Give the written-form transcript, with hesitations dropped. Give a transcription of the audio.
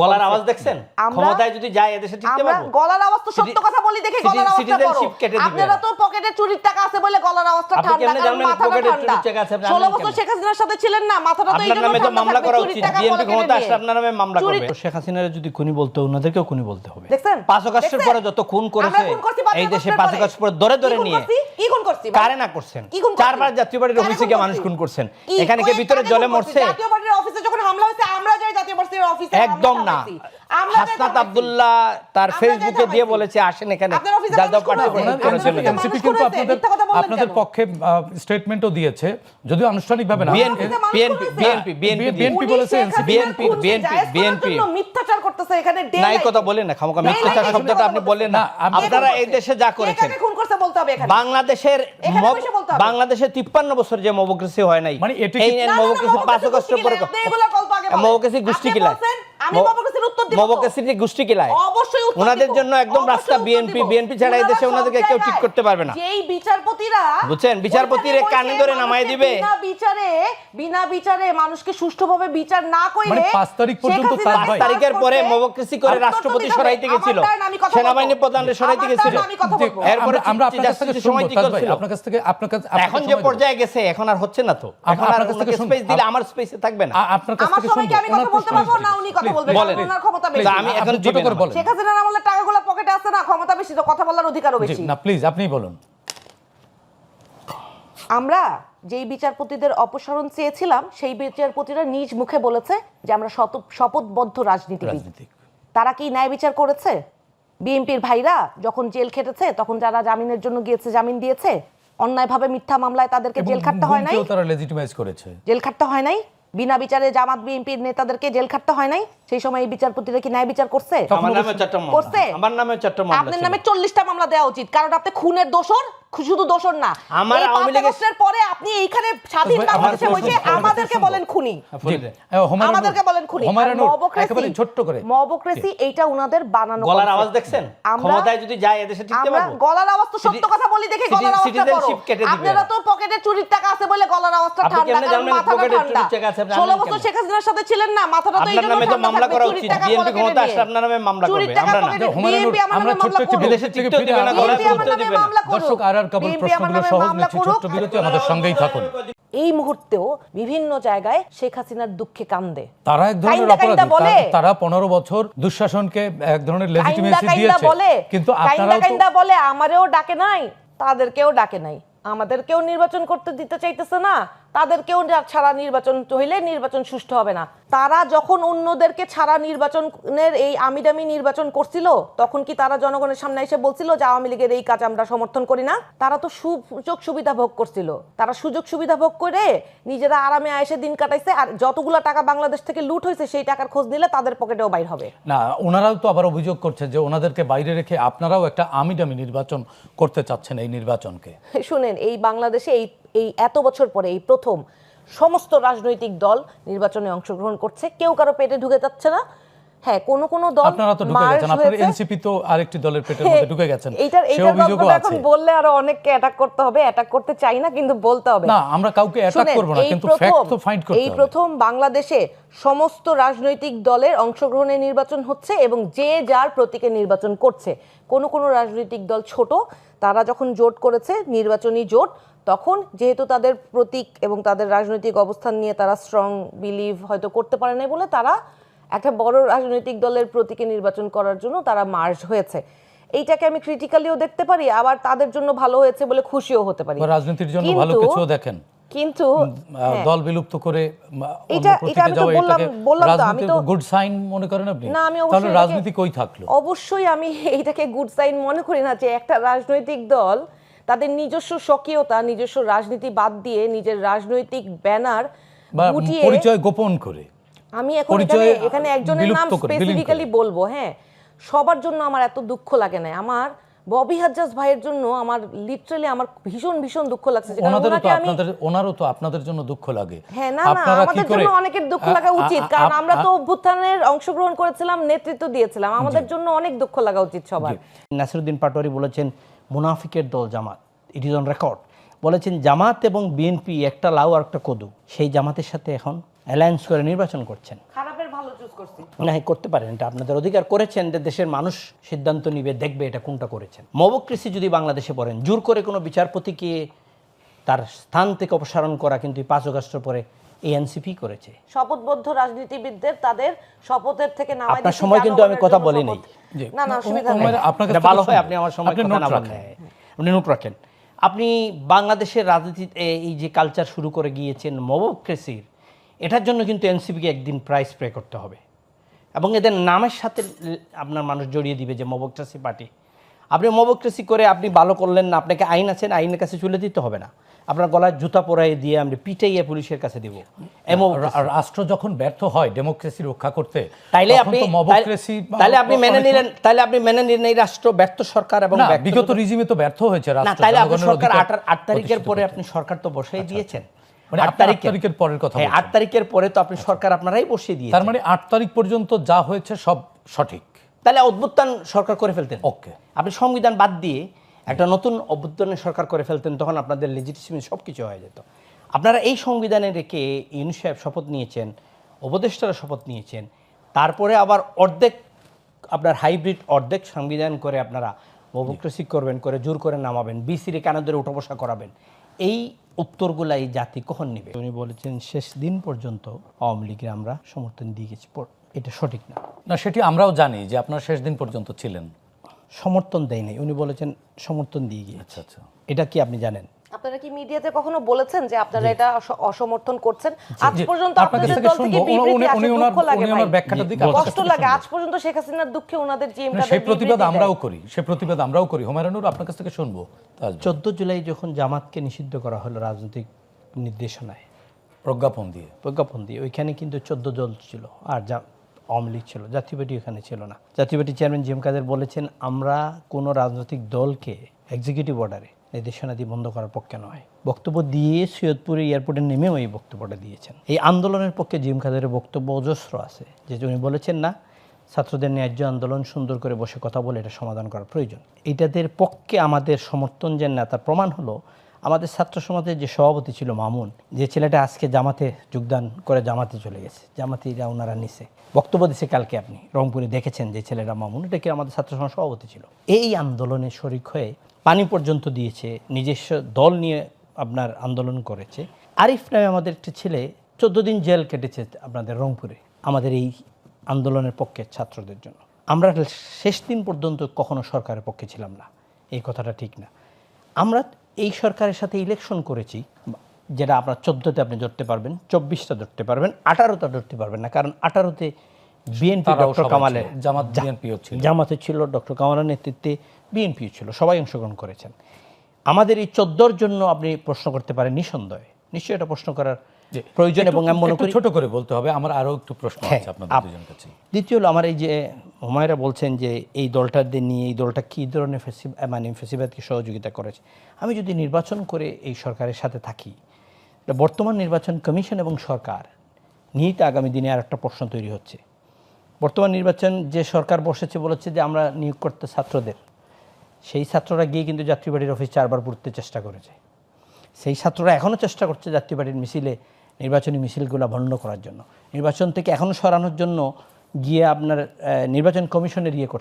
গলার আওয়াজ দেখছেন? ক্ষমতায় যদি যায় এদেশে টিকতে পারবো? গলার আওয়াজ তো সত্য কথা বলি দেখে গলার আওয়াজটা বড়। আপনারা তো পকেটে চুরির টাকা আছে বলে গলার আওয়াজটা ঠান্ডা, কারণ মাথাটা ঠান্ডা। 16 বছর শেখ হাসিনার সাথে ছিলেন না, মাথাটা তো এইজন্য ঠান্ডা। মামলা করা উচিত, বিএনপি ক্ষমতা আসলে আপনার নামে মামলা করবে। শেখ হাসিনার যদি খুনি বলতে ওনাদেরকেও খুনি বলতে হবে। দেখছেন 5 আগস্টের পরে যত খুন করেছে এই দেশে 5 আগস্ট পরে ধরে ধরে নিয়ে কি খুন করছি? কারে না করছেন? 4বার জাতীয় পার্টির অফিসে গিয়ে মানুষ খুন করছেন। এখানে কে ভিতরে জলে মরছে? জাতীয় পার্টির অফিসে যখন হামলা হয়েছে আমরা যাই জাতীয় পার্টির অফিসে? একদম না। হাসনাত আব্দুল্লাহ তার ফেসবুকে দিয়ে বলেছে আসেন এখানে জাতীয় পার্টি করার জন্য। এনসিপি কিন্তু আপনাদের পক্ষে স্টেটমেন্টও দিয়েছে, যদিও আনুষ্ঠানিকভাবে না। বিএনপি বলেছে, বিএনপি মিথ্যাচার করতেছে এখানে। নাই কথা বলেন না, খামোকা মিথ্যাচার শব্দটা আপনি বললেন না। আপনারা এই দেশে যা করেছেন, খুন করতে বলতে হবে এখানে। বাংলাদেশের 53 বছর যে মবক্রেসি হয় নাই, মানে এই মবক্রেসি 5 আগস্টের পরে মবক্রেসি গোষ্ঠী কিলায়, আমি মবক্রেসির উত্তর দিব। মবক্রেসির গোষ্ঠী কিলায় অবশ্যই উত্তর দিব। ওনাদের জন্য একদম রাস্তা বিএনপি ছাড়া এই দেশে ওনাদেরকে কেউ ঠিক করতে পারবে না। যেই বিচারপতিরা বুঝছেন, বিচারপতিরে কানে ধরে নামায় দিবে। বিনা বিচারে মানুষকে সুষ্ঠুভাবে বিচার না কইলে, মানে 5 তারিখ পর্যন্ত 5 তারিখের পরে মবক্রেসি করে রাষ্ট্রপতি সরাইতে গেছিল, সেনাবাহিনী প্রধানকে সরাইতে গেছিল। এরপরে আমরা আপনার কাছ থেকে শুনবো, আপনার কাছ থেকে এখন যে পর্যায়ে গেছে এখন আর হচ্ছে না তো। এখন আর ওনাকে স্পেস দিলে আমার স্পেসে থাকবে না। আপনার কাছ থেকে শুনবো। আমি কথা বলতে পারবো না, উনি কথা বলবেন। ওনার ক্ষমতা বেশি। আমি এখন ছোট করে বলেন। শেখ হাসিনার আমলে টাকাগুলো পকেটে আছে না, ক্ষমতা বেশি তো কথা বলার অধিকারও বেশি। না প্লিজ আপনি বলুন। আমরা যেই বিচারপতিদের অপসারণ চেয়েছিলাম সেই বিচারপতিরা নিজ মুখে বলেছে যে আমরা শপথবদ্ধ রাজনীতিবিদ। তারা কি ন্যায় বিচার করেছে? বিএনপির ভাইরা যখন জেল খেটেছে তখন যারা জামিনের জন্য গিয়েছে জামিন দিয়েছে, অন্যায়ভাবে মিথ্যা মামলায় তাদেরকে জেল খাটতে হয় নাই? তারা লেজিটিমাইজ করেছে, জেল খাটতে হয় নাই? বিনা বিচারে জামাত বিএনপির নেতাদেরকে জেল খাটতে হয় নাই? সেই সময় এই বিচারপতিরা কি ন্যায় বিচার করছে? আমার নামে 4টা মামলা করছে। আমার নামে 4টা মামলা। আপনার নামে 40টা মামলা দেওয়া উচিত, কারণ আপনি খুনের দোষর, শুধু দোষর না। আমার আওয়ামী লীগের পরে আপনি এইখানে স্বাধীন বাংলাদেশে বসে আমাদেরকে বলেন খুনি, আমাদেরকে বলেন খুনি। একেবারে ছোট্ট করে মবক্রেসি এইটা উনাদের বানানো। গলার আওয়াজ দেখছেন? ক্ষমতায় যদি যায় এদেশে টিকতে পারবো? গলার আওয়াজ তো সত্য কথা বলি দেখে গলার আওয়াজটা বড়। আপনারা তো পকেটে চুরির টাকা আছে বলে গলার আওয়াজটা ঠান্ডা, কারণ মাথাটা ঠান্ডা। 16 বছর শেখ হাসিনার সাথে ছিলেন না, মাথাটা তো এইজন্য ঠান্ডা। মামলা করা উচিত, বিএনপি ক্ষমতা আসলে আপনার নামে মামলা করবে। আমরা ছোট্ট একটি বিদেশে থেকে ফিরে দর্শক আর কেবল প্রশ্নগুলো সহজ নিচ্ছি, ছোট্ট বিরতি, আমাদের সঙ্গেই থাকুন। এই মুহূর্তেও বিভিন্ন জায়গায় শেখ হাসিনার দুঃখে কান্দে। তারা এক ধরনের অপরাধী, তারা 15 বছর দুঃশাসনকে এক ধরনের লেজিটিমেসি দিয়েছে, কিন্তু আপনারা বলে আমারেও ডাকে নাই, তাদেরকেও ডাকে নাই, আমাদেরকেও নির্বাচন করতে দিতে চাইতেছে না, তাদেরকেও ছাড়া নির্বাচন হইলে নির্বাচন সুষ্ঠু হবে না। তারা যখন অন্যদেরকে ছাড়া নির্বাচনের এই আমিডামি নির্বাচন করছিল, তখন কি তারা জনগণের সামনে এসে বলছিল যে আওয়ামী লীগের এই কাজ আমরা সমর্থন করি না? তারা তো সুযোগ সুবিধা ভোগ করছিল। তারা সুযোগ সুবিধা ভোগ করে নিজেরা আরামে আয়েসে দিন কাটাইছে, আর যতগুলো টাকা বাংলাদেশ থেকে লুট হয়েছে সেই টাকার খোঁজ নিলে তাদের পকেটেও বাইর হবে না। ওনারাও তো আবার অভিযোগ করছে যে ওনাদেরকে বাইরে রেখে আপনারাও একটা আমিডামি নির্বাচন করতে চাচ্ছেন এই নির্বাচনকে। শুনেন, এই বাংলাদেশে এই এত বছর পরে এই প্রথম সমস্ত রাজনৈতিক দল নির্বাচনে অংশগ্রহণ করছে, কেউ কারো পেটে ঢুকে যাচ্ছে না। হ্যাঁ, কোন কোন দল আপনারা তো ঢুকে গেছেন, আপনাদের এনসিপি তো আরেকটি দলের পেটের মধ্যে ঢুকে গেছেন, সেই অভিযোগও আছে। এখন বললে আরো অনেককে অ্যাটাক করতে হবে, অ্যাটাক করতে চাই না কিন্তু বলতে হবে। না, আমরা কাউকে অ্যাটাক করব না, কিন্তু ফ্যাক্ট তো ফাইন্ড করতে হবে। এই প্রথম বাংলাদেশে সমস্ত রাজনৈতিক দলের অংশগ্রহণে নির্বাচন হচ্ছে এবং যে যার প্রতীকে নির্বাচন করছে। কোন কোন রাজনৈতিক দল ছোট, তারা যখন জোট করেছে নির্বাচনী জোট, তখন যেহেতু তাদের প্রতীক এবং তাদের রাজনৈতিক অবস্থান নিয়ে তারা স্ট্রং বিলিভ হয়তো করতে পারে না বলে তারা একটা বড় রাজনৈতিক দলের প্রতীকে নির্বাচন করার জন্য তারা মার্জ হয়েছে। এইটাকে আমি ক্রিটিক্যালিও দেখতে পারি, আবার তাদের জন্য ভালো হয়েছে বলে খুশিও হতে পারি। রাজনীতির জন্য ভালো কিছু দেখেন, কিন্তু দল বিলুপ্ত করে এটা আমি তো বললাম তো, আমি তো গুড সাইন মনে করেন আপনি? না, আমি তাহলে রাজনীতি কই থাকলো? অবশ্যই আমি এইটাকে গুড সাইন মনে করি না যে একটা রাজনৈতিক দল তাদের নিজস্ব স্বকীয়তা, নিজস্ব রাজনীতি বাদ দিয়ে নিজের রাজনৈতিক ব্যানার গুটিয়ে পরিচয় গোপন করে। আমি এখন এখানে একজনের নাম স্পেসিফিক্যালি বলবো। হ্যাঁ, সবার জন্য আমার এত দুঃখ লাগে না। আমার ববি হাজ্জাজ ভাইয়ের জন্য আমার লিটারালি আমার ভীষণ ভীষণ দুঃখ লাগছে। ওনারও তো আপনাদের জন্য দুঃখ লাগে। হ্যাঁ, না না, আমাদের জন্য অনেকের দুঃখ লাগা উচিত, কারণ আমরা তো অভ্যুত্থানের অংশগ্রহণ করেছিলাম, নেতৃত্ব দিয়েছিলাম, আমাদের জন্য অনেক দুঃখ লাগা উচিত সবার। নাসিরউদ্দিন পাটোয়ারি বলেছেন মুনাফিকের দল জামাত, ইট ইজ অন রেকর্ড। বলেছেন জামাত এবং বিএনপি একটা লাউ আর একটা কদু, সেই জামাতের সাথে এখন অ্যালায়েন্স করে নির্বাচন করছেন। খারাপের ভালো চুজ করছি। না, করতে পারেন, এটা আপনাদের অধিকার, করেছেন যে দেশের মানুষ সিদ্ধান্ত নিবে, দেখবে এটা কোনটা করেছেন। মবক্রেসি যদি বাংলাদেশে পড়েন, জোর করে কোনো বিচারপতিকে তার স্থান থেকে অপসারণ করা কিন্তু 5 আগস্টের পরে এনসিপি করেছে। শপথবদ্ধ রাজনীতিবিদদের তাদের শপথের থেকে নামাই আপনার সময় কিন্তু আমি কথা বলি নাই। না না, অসুবিধা নেই, আপনার ভালো হয় আপনি আমার সময় কথা না বলেন, আপনি নোট রাখেন। আপনি বাংলাদেশের রাজনীতিতে এই যে কালচার শুরু করে গিয়েছেন মবক্রেসির, এটার জন্য কিন্তু এনসিপিকে একদিন প্রাইস পে করতে হবে এবং এদের নামের সাথে আপনার মানুষ জড়িয়ে দিবে যে মবক্রেসি পার্টি। আপনি মবক্রেসি করে আপনি ভালো করলেন না, আপনাকে আইন আছেন, আইনের কাছে চলে দিতে হবে না, আপনার গলায় জুতা পরাই দিয়ে আমরা পিটাইয়ে পুলিশের কাছে দিব। রাষ্ট্র যখন ব্যর্থ হয় ডেমোক্রেসি রক্ষা করতে, তাইলে আপনি মেনে নিলেন, এই রাষ্ট্র ব্যর্থ সরকার এবং বিগত রিজিমে তো ব্যর্থ হয়েছে রাষ্ট্র। তাইলে আপনি সরকার 8 তারিখের পরে আপনি সরকার তো বসেই দিয়েছেন। 8 তারিখের পরের কথা, 8 তারিখের পরে তো আপনি সরকার আপনারাই বসিয়ে দিয়েছেন। তার মানে 8 তারিখ পর্যন্ত যা হয়েছে সব সঠিক। তাহলে অভ্যুত্থান সরকার করে ফেলতেন। ওকে, আপনি সংবিধান বাদ দিয়ে একটা নতুন অভ্যুত্থানের সরকার করে ফেলতেন, তখন আপনাদের লেজিটিমেসি সব কিছু হয়ে যেত। আপনারা এই সংবিধানে রেখে ইউনূস সাহেব শপথ নিয়েছেন, উপদেষ্টারা শপথ নিয়েছেন, তারপরে আবার অর্ধেক আপনার হাইব্রিড অর্ধেক সংবিধান করে আপনারা মবক্রেসি করবেন, করে জোর করে নামাবেন, বিসির কানে ধরে উঠা বসা করাবেন। এই উত্তরগুলা এই জাতি কখন নেবে? উনি বলেছেন শেষ দিন পর্যন্ত আওয়ামী লীগের আমরা সমর্থন দিয়ে গেছি, এটা সঠিক না। না, সেটি আমরাও জানি যে আপনারা শেষ দিন পর্যন্ত ছিলেন। সমর্থন দেয় নাই, উনি বলেছেন সমর্থন দিয়ে গিয়েছে। আচ্ছা আচ্ছা, এটা কি আপনি জানেন? আপনারা কি মিডিয়াতে কখনো বলেছেন যে আপনারা এটা অসমর্থন করছেন? আজ পর্যন্ত আপনাদের দল থেকে বিবৃতি আসে, দুঃখ লাগে ভাই, কষ্ট লাগে। আজ পর্যন্ত শেখ হাসিনার দুঃখে ওনাদের জিএমটা সেই প্রতিবাদ আমরাও করি। হুমায়ুনুর আপনার কাছ থেকে শুনবো। 14 জুলাই যখন জামাতকে নিষিদ্ধ করা হলো রাজনৈতিক নির্দেশনায়, প্রজ্ঞাপন দিয়ে, ওইখানে কিন্তু 14 দল ছিল, আর আওয়ামী লীগ ছিল, জাতীয় পার্টি ওখানে ছিল না। জাতীয় পার্টি চেয়ারম্যান জিএম কাদের বলেছেন, আমরা কোনো রাজনৈতিক দলকে এক্সিকিউটিভ অর্ডারে নির্দেশনা দিয়ে বন্ধ করার পক্ষে নয়। বক্তব্য দিয়ে সৈয়দপুরে এয়ারপোর্টে নেমেও এই বক্তব্যটা দিয়েছেন। এই আন্দোলনের পক্ষে জিএম কাদের বক্তব্য অজস্র আছে, যে উনি বলেছেন না, ছাত্রদের ন্যায্য আন্দোলন সুন্দর করে বসে কথা বলে এটা সমাধান করার প্রয়োজন। এইটাদের পক্ষে আমাদের সমর্থন যে না, তার প্রমাণ হলো আমাদের ছাত্র সমাজের যে সভাপতি ছিল মামুন, যে ছেলেটা আজকে জামাতে যোগদান করে জামাতে চলে গেছে, জামাতিরা ওনারা নিছে, বক্তব্য দিছে কালকে, আপনি রংপুরে দেখেছেন যে ছেলেটা মামুন, এটা কি আমাদের ছাত্র সমাজ সভাপতি ছিল। এই আন্দোলনে শরিক হয়ে পানি পর্যন্ত দিয়েছে, নিজস্ব দল নিয়ে আপনার আন্দোলন করেছে। আরিফ নামে আমাদের একটা ছেলে 14 দিন জেল কেটেছে আপনাদের রংপুরে, আমাদের এই আন্দোলনের পক্ষে ছাত্রদের জন্য। আমরা শেষ দিন পর্যন্ত কখনো সরকারের পক্ষে ছিলাম না, এই কথাটা ঠিক না। আমরা এই সরকারের সাথে ইলেকশন করেছি, যেটা আপনার 14তে আপনি ধরতে পারবেন, 24টা ধরতে পারবেন, 18টা ধরতে পারবেন না, কারণ 18তে বিএনপি ডক্টর কামালের জামাতে ছিল, ডক্টর কামালের নেতৃত্বে বিএনপিও ছিল, সবাই অংশগ্রহণ করেছেন। আমাদের এই 14র জন্য আপনি প্রশ্ন করতে পারেন, নিশ্চয়ই এটা প্রশ্ন করার প্রয়োজন, এবং আমি মনে করি ছোট করে বলতে হবে। আমার আরো একটু প্রশ্ন আছে আপনাদের দুজনের কাছে। দ্বিতীয় হলো, আমার এই যে হুমায়রা বলছেন যে এই দলটাদের নিয়ে, এই দলটা কী ধরনের ফেসিবাদকে সহযোগিতা করেছে। আমি যদি নির্বাচন করে এই সরকারের সাথে থাকি, বর্তমান নির্বাচন কমিশন এবং সরকার নিয়েই তো আগামী দিনে আর একটা প্রশ্ন তৈরি হচ্ছে। বর্তমান নির্বাচন যে সরকার বসেছে, বলেছে যে আমরা নিয়োগ করতে ছাত্রদের, সেই ছাত্ররা গিয়ে কিন্তু জাতীয় পার্টির অফিস 4 বার পুড়তে চেষ্টা করেছে। সেই ছাত্ররা এখনও চেষ্টা করছে জাতীয় পার্টির মিছিলে, নির্বাচনী মিছিলগুলো বন্ধ করার জন্য, নির্বাচন থেকে এখনও সরানোর জন্য গিয়ে আপনার নির্বাচন কমিশনের করছে।